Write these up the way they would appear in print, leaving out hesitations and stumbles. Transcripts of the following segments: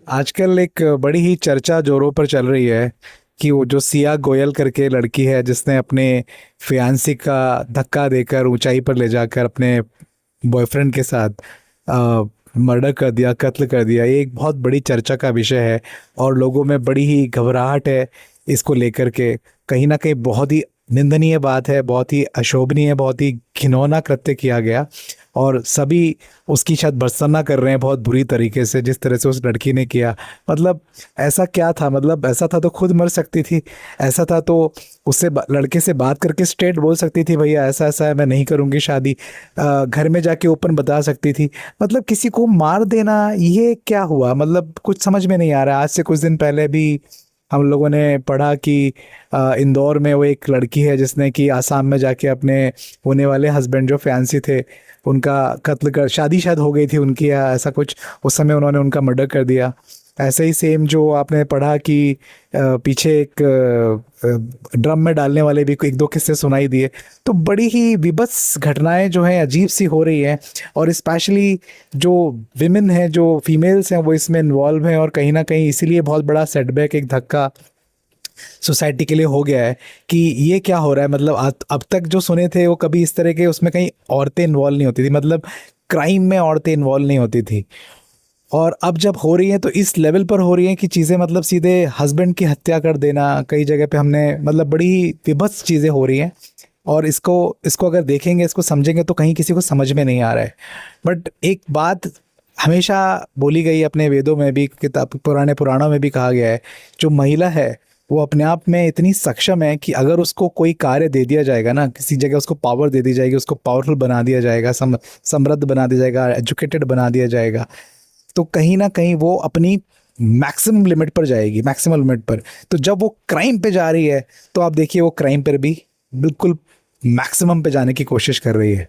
आजकल एक बड़ी ही चर्चा जोरों पर चल रही है कि वो जो सिया गोयल करके लड़की है जिसने अपने फियांसी का धक्का देकर ऊंचाई पर ले जाकर अपने बॉयफ्रेंड के साथ मर्डर कर दिया, कत्ल कर दिया। ये एक बहुत बड़ी चर्चा का विषय है और लोगों में बड़ी ही घबराहट है इसको लेकर के। कहीं ना कहीं बहुत ही निंदनीय बात है, बहुत ही अशोभनीय, बहुत ही घिनौना कृत्य किया गया और सभी उसकी शायद भर्त्सना कर रहे हैं बहुत बुरी तरीके से, जिस तरह से उस लड़की ने किया। मतलब ऐसा क्या था? मतलब ऐसा था तो खुद मर सकती थी। ऐसा था तो उससे लड़के से बात करके स्ट्रेट बोल सकती थी, भैया ऐसा ऐसा है, मैं नहीं करूँगी शादी। घर में जाके ओपन बता सकती थी। मतलब किसी को मार देना, ये क्या हुआ? मतलब कुछ समझ में नहीं आ रहा। आज से कुछ दिन पहले भी हम लोगों ने पढ़ा कि इंदौर में वो एक लड़की है जिसने कि आसाम में जाके अपने होने वाले हस्बैंड जो फैंसी थे उनका कत्ल कर, शादी शायद हो गई थी उनकी या ऐसा कुछ, उस समय उन्होंने उनका मर्डर कर दिया। ऐसे ही सेम जो आपने पढ़ा कि पीछे एक ड्रम में डालने वाले भी एक दो किस्से सुनाई दिए। तो बड़ी ही विभत्स घटनाएं जो हैं अजीब सी हो रही हैं और स्पेशली जो विमेन हैं, जो फीमेल्स हैं, वो इसमें इन्वॉल्व हैं और कहीं ना कहीं इसीलिए बहुत बड़ा सेटबैक, एक धक्का सोसाइटी के लिए हो गया है कि ये क्या हो रहा है। मतलब अब तक जो सुने थे वो कभी इस तरह के उसमें कहीं औरतें इन्वॉल्व नहीं होती थी, मतलब क्राइम में औरतें इन्वॉल्व नहीं होती थी। और अब जब हो रही हैं तो इस लेवल पर हो रही हैं कि चीज़ें मतलब सीधे हस्बैंड की हत्या कर देना, कई जगह पे हमने मतलब बड़ी ही विभत्स चीज़ें हो रही हैं। और इसको इसको अगर देखेंगे, इसको समझेंगे तो कहीं किसी को समझ में नहीं आ रहा है। बट एक बात हमेशा बोली गई अपने वेदों में भी, किताब पुराने पुराणों में भी कहा गया है, जो महिला है वो अपने आप में इतनी सक्षम है कि अगर उसको कोई कार्य दे दिया जाएगा ना, किसी जगह उसको पावर दे दी जाएगी, उसको पावरफुल बना दिया जाएगा, समृद्ध बना दिया जाएगा, एजुकेटेड बना दिया जाएगा, तो कहीं ना कहीं वो अपनी मैक्सिमम लिमिट पर जाएगी, मैक्सिमम लिमिट पर। तो जब वो क्राइम पे जा रही है तो आप देखिए वो क्राइम पर भी बिल्कुल मैक्सिमम पे जाने की कोशिश कर रही है।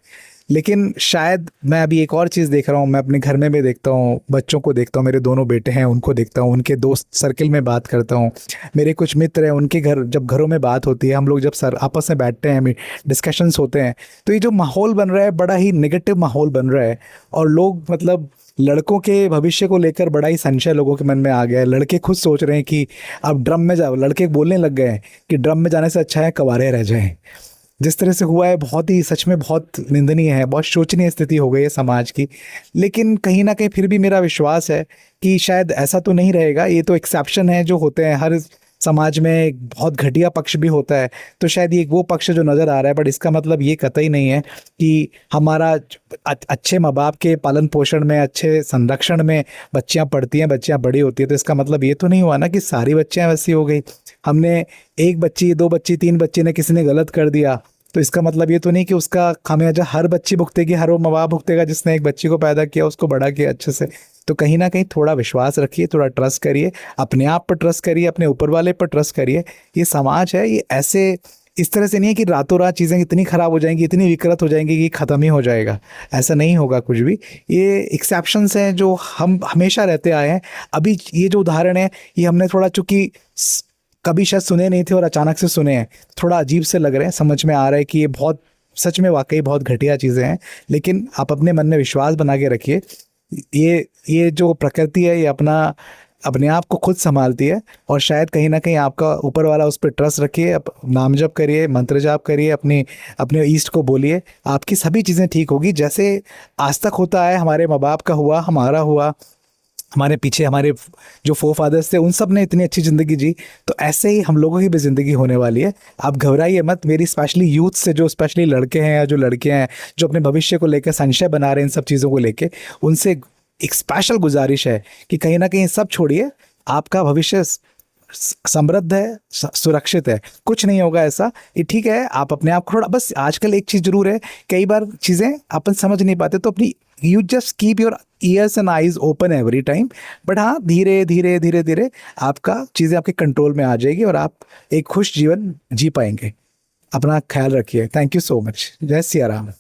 लेकिन शायद मैं अभी एक और चीज़ देख रहा हूँ, मैं अपने घर में भी देखता हूँ, बच्चों को देखता हूँ, मेरे दोनों बेटे हैं उनको देखता हूँ, उनके दोस्त सर्किल में बात करता हूँ, मेरे कुछ मित्र हैं उनके घर, जब घरों में बात होती है, हम लोग जब सर आपस में बैठते हैं, डिस्कशंस होते हैं, तो ये जो माहौल बन रहा है बड़ा ही नेगेटिव माहौल बन रहा है। और लोग मतलब लड़कों के भविष्य को लेकर बड़ा ही संशय लोगों के मन में आ गया है। लड़के खुद सोच रहे हैं कि अब ड्रम में जाओ, लड़के बोलने लग गए हैं कि ड्रम में जाने से अच्छा है कवारे रह जाएं। जिस तरह से हुआ है बहुत ही, सच में बहुत निंदनीय है, बहुत शोचनीय स्थिति हो गई है समाज की। लेकिन कहीं ना कहीं फिर भी मेरा विश्वास है कि शायद ऐसा तो नहीं रहेगा। ये तो एक्सेप्शन है जो होते हैं हर समाज में, एक बहुत घटिया पक्ष भी होता है। तो शायद ये वो पक्ष जो नज़र आ रहा है, बट इसका मतलब ये कतई नहीं है कि हमारा अच्छे माँ बाप के पालन पोषण में, अच्छे संरक्षण में बच्चियाँ पढ़ती हैं, बच्चियाँ बड़ी होती है, तो इसका मतलब ये तो नहीं हुआ ना कि सारी बच्चियाँ वैसी हो गई। हमने एक बच्ची, दो बच्ची, तीन बच्ची ने किसी ने गलत कर दिया तो इसका मतलब ये तो नहीं कि उसका खामियाजा हर बच्ची भुगतेगी, हर वो माँ बाप भुगतेगा जिसने एक बच्ची को पैदा किया, उसको बड़ा किया अच्छे से। तो कहीं ना कहीं थोड़ा विश्वास रखिए, थोड़ा ट्रस्ट करिए, अपने आप पर ट्रस्ट करिए, अपने ऊपर वाले पर ट्रस्ट करिए। ये समाज है, ये ऐसे इस तरह से नहीं है कि रातों रात चीज़ें इतनी ख़राब हो जाएंगी, इतनी विकृत हो जाएंगी कि ख़त्म ही हो जाएगा। ऐसा नहीं होगा कुछ भी। ये एक्सेप्शंस हैं जो हम हमेशा रहते आए हैं। अभी ये जो उदाहरण है ये हमने थोड़ा, चूंकि कभी शायद सुने नहीं थे और अचानक से सुने हैं, थोड़ा अजीब से लग रहे हैं, समझ में आ रहा है कि ये बहुत, सच में वाकई बहुत घटिया चीज़ें हैं। लेकिन आप अपने मन में विश्वास बना के रखिए। ये जो प्रकृति है ये अपने आप को खुद संभालती है। और शायद कहीं ना कहीं आपका ऊपर वाला उस पर ट्रस्ट रखिए, नाम जप करिए, मंत्र जाप करिए, अपने ईष्ट को बोलिए, आपकी सभी चीज़ें ठीक होगी। जैसे आज तक होता है, हमारे माँ बाप का हुआ, हमारा हुआ, हमारे पीछे हमारे जो फोर फादर्स थे उन सब ने इतनी अच्छी ज़िंदगी जी, तो ऐसे ही हम लोगों की भी ज़िंदगी होने वाली है। आप घबराइए मत। मेरी स्पेशली यूथ से, जो स्पेशली लड़के हैं या जो लड़कियां हैं जो अपने भविष्य को लेकर संशय बना रहे हैं इन सब चीज़ों को लेकर, उनसे एक स्पेशल गुजारिश है कि कहीं ना कहीं सब छोड़िए। आपका भविष्य समृद्ध है, सुरक्षित है, कुछ नहीं होगा ऐसा। ये ठीक है, आप अपने आप को थोड़ा, बस आजकल एक चीज़ जरूर है, कई बार चीज़ें अपन समझ नहीं पाते तो अपनी, you just keep your ears and eyes open every time. But हाँ, धीरे धीरे धीरे धीरे आपका चीज़ें आपके कंट्रोल में आ जाएगी और आप एक खुश जीवन जी पाएंगे। अपना ख्याल रखिए। Thank you so much. जय सिया राम।